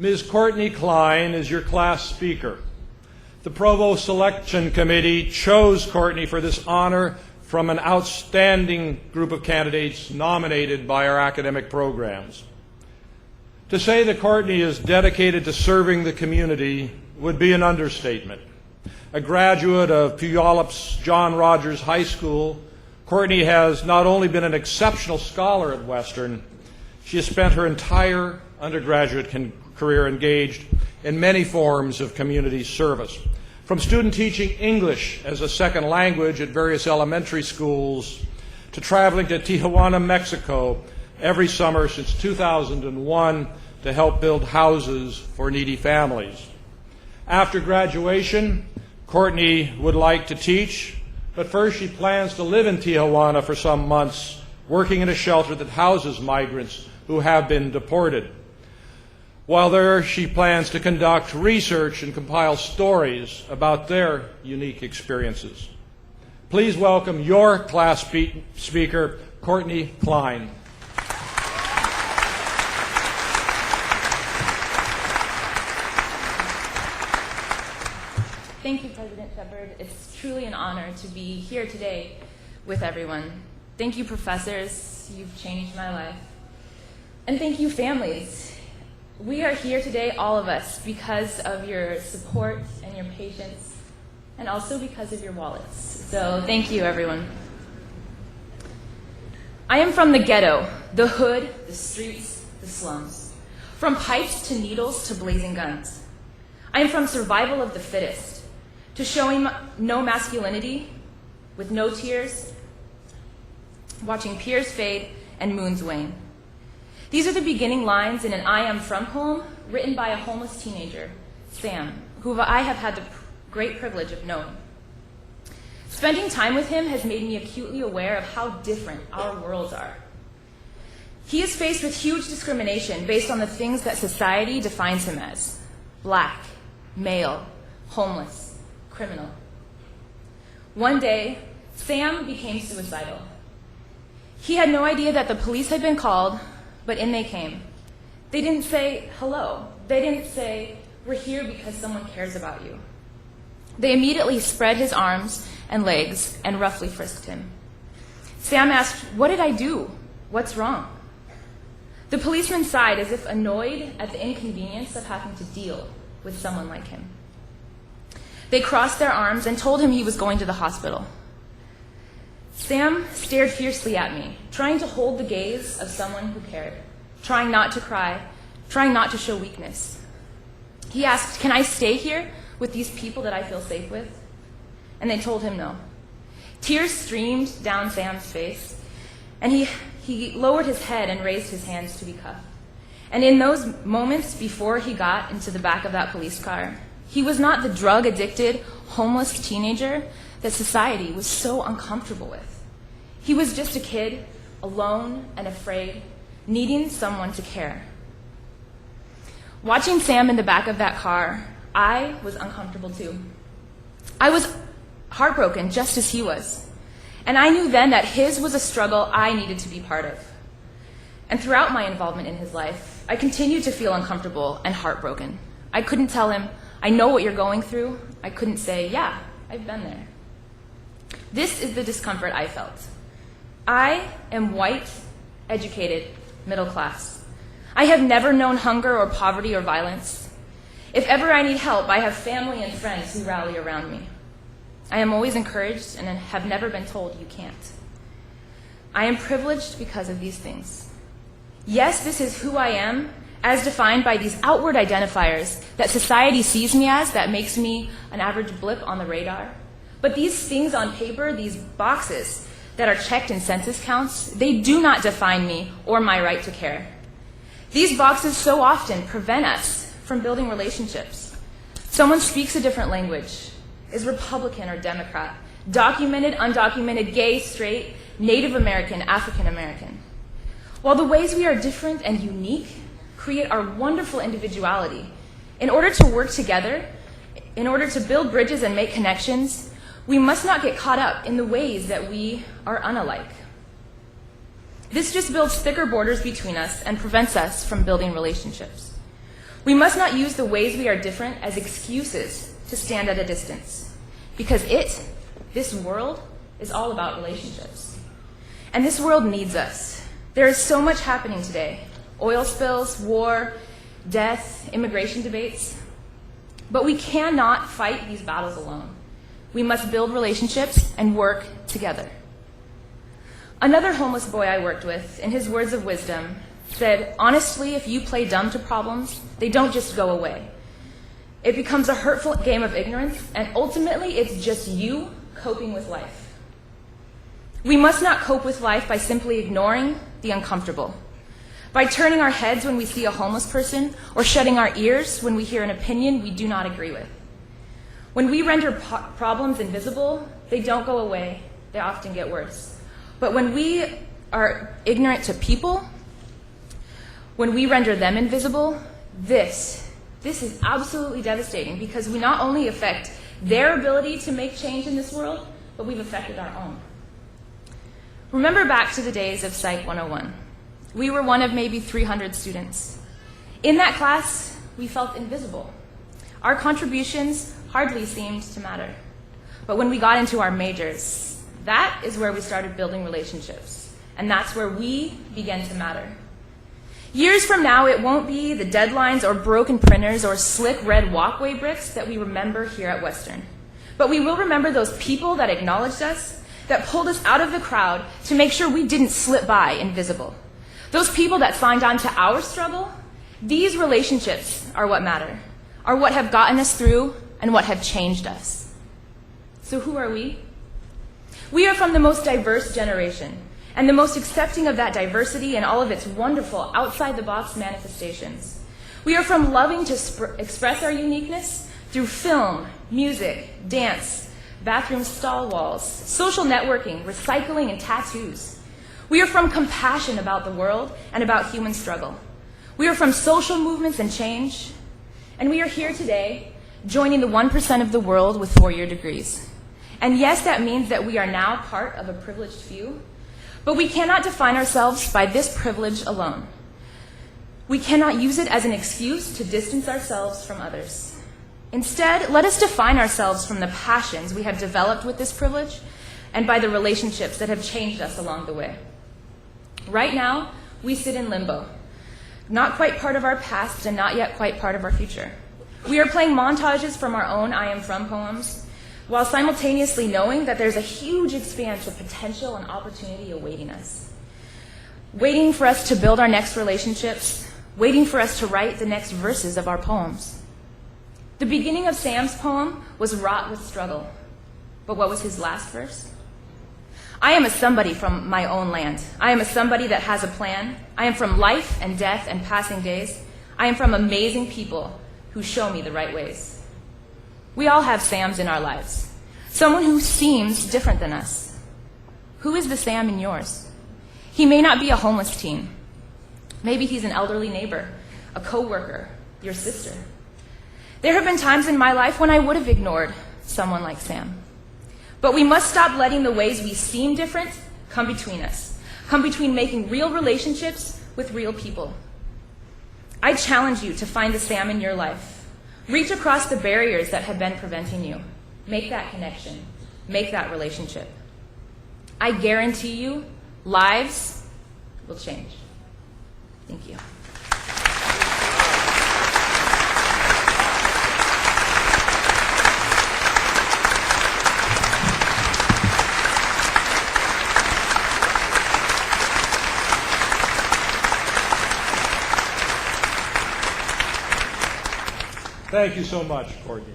Ms. Courtney Cline is your class speaker. The Provost Selection Committee chose Courtney for this honor from an outstanding group of candidates nominated by our academic programs. To say that Courtney is dedicated to serving the community would be an understatement. A graduate of Puyallup's John Rogers High School, Courtney has not only been an exceptional scholar at Western, she has spent her entire undergraduate career engaged in many forms of community service, from student teaching English as a second language at various elementary schools to traveling to Tijuana, Mexico every summer since 2001 to help build houses for needy families. After graduation, Courtney would like to teach, but first she plans to live in Tijuana for some months, working in a shelter that houses migrants who have been deported. While there, she plans to conduct research and compile stories about their unique experiences. Please welcome your class speaker, Courtney Cline. Thank you, President Shepard. It's truly an honor to be here today with everyone. Thank you, professors. You've changed my life. And thank you, families. We are here today, all of us, because of your support and your patience, and also because of your wallets. So thank you, everyone. I am from the ghetto, the hood, the streets, the slums. From pipes to needles to blazing guns. I am from survival of the fittest, to showing no masculinity, with no tears, watching peers fade and moons wane. These are the beginning lines in an I Am From poem written by a homeless teenager, Sam, who I have had the great privilege of knowing. Spending time with him has made me acutely aware of how different our worlds are. He is faced with huge discrimination based on the things that society defines him as: black, male, homeless, criminal. One day, Sam became suicidal. He had no idea that the police had been called, but in they came. They didn't say hello. They didn't say, we're here because someone cares about you. They immediately spread his arms and legs and roughly frisked him. Sam asked, what did I do? What's wrong? The policeman sighed as if annoyed at the inconvenience of having to deal with someone like him. They crossed their arms and told him he was going to the hospital. Sam stared fiercely at me, trying to hold the gaze of someone who cared, trying not to cry, trying not to show weakness. He asked, can I stay here with these people that I feel safe with? And they told him no. Tears streamed down Sam's face, and he lowered his head and raised his hands to be cuffed. And in those moments before he got into the back of that police car, he was not the drug-addicted, homeless teenager that society was so uncomfortable with. He was just a kid, alone and afraid, needing someone to care. Watching Sam in the back of that car, I was uncomfortable too. I was heartbroken just as he was. And I knew then that his was a struggle I needed to be part of. And throughout my involvement in his life, I continued to feel uncomfortable and heartbroken. I couldn't tell him, I know what you're going through. I couldn't say, yeah, I've been there. This is the discomfort I felt. I am white, educated, middle class. I have never known hunger or poverty or violence. If ever I need help, I have family and friends who rally around me. I am always encouraged and have never been told you can't. I am privileged because of these things. Yes, this is who I am, as defined by these outward identifiers that society sees me as, that makes me an average blip on the radar. But these things on paper, these boxes that are checked in census counts, they do not define me or my right to care. These boxes so often prevent us from building relationships. Someone speaks a different language, is Republican or Democrat, documented, undocumented, gay, straight, Native American, African American. While the ways we are different and unique create our wonderful individuality, in order to work together, in order to build bridges and make connections, we must not get caught up in the ways that we are unalike. This just builds thicker borders between us and prevents us from building relationships. We must not use the ways we are different as excuses to stand at a distance, because this world, is all about relationships. And this world needs us. There is so much happening today: oil spills, war, death, immigration debates. But we cannot fight these battles alone. We must build relationships and work together. Another homeless boy I worked with, in his words of wisdom, said, honestly, if you play dumb to problems, they don't just go away. It becomes a hurtful game of ignorance, and ultimately it's just you coping with life. We must not cope with life by simply ignoring the uncomfortable, by turning our heads when we see a homeless person, or shutting our ears when we hear an opinion we do not agree with. When we render problems invisible, they don't go away, they often get worse. But when we are ignorant to people, when we render them invisible, this is absolutely devastating, because we not only affect their ability to make change in this world, but we've affected our own. Remember back to the days of Psych 101. We were one of maybe 300 students. In that class, we felt invisible. Our contributions hardly seemed to matter. But when we got into our majors, that is where we started building relationships. And that's where we began to matter. Years from now, it won't be the deadlines or broken printers or slick red walkway bricks that we remember here at Western. But we will remember those people that acknowledged us, that pulled us out of the crowd to make sure we didn't slip by invisible. Those people that signed on to our struggle, these relationships are what matter, are what have gotten us through and what have changed us. So who are we? We are from the most diverse generation, and the most accepting of that diversity and all of its wonderful outside-the-box manifestations. We are from loving to express our uniqueness through film, music, dance, bathroom stall walls, social networking, recycling, and tattoos. We are from compassion about the world and about human struggle. We are from social movements and change. And we are here today joining the 1% of the world with 4-year degrees. And yes, that means that we are now part of a privileged few, but we cannot define ourselves by this privilege alone. We cannot use it as an excuse to distance ourselves from others. Instead, let us define ourselves from the passions we have developed with this privilege and by the relationships that have changed us along the way. Right now, we sit in limbo, not quite part of our past and not yet quite part of our future. We are playing montages from our own I Am From poems, while simultaneously knowing that there's a huge expanse of potential and opportunity awaiting us. Waiting for us to build our next relationships, waiting for us to write the next verses of our poems. The beginning of Sam's poem was wrought with struggle, but what was his last verse? I am a somebody from my own land. I am a somebody that has a plan. I am from life and death and passing days. I am from amazing people who show me the right ways. We all have Sams in our lives, someone who seems different than us. Who is the Sam in yours? He may not be a homeless teen. Maybe he's an elderly neighbor, a coworker, your sister. There have been times in my life when I would have ignored someone like Sam. But we must stop letting the ways we seem different come between us, come between making real relationships with real people. I challenge you to find the Sam in your life. Reach across the barriers that have been preventing you. Make that connection. Make that relationship. I guarantee you, lives will change. Thank you. Thank you so much, Courtney.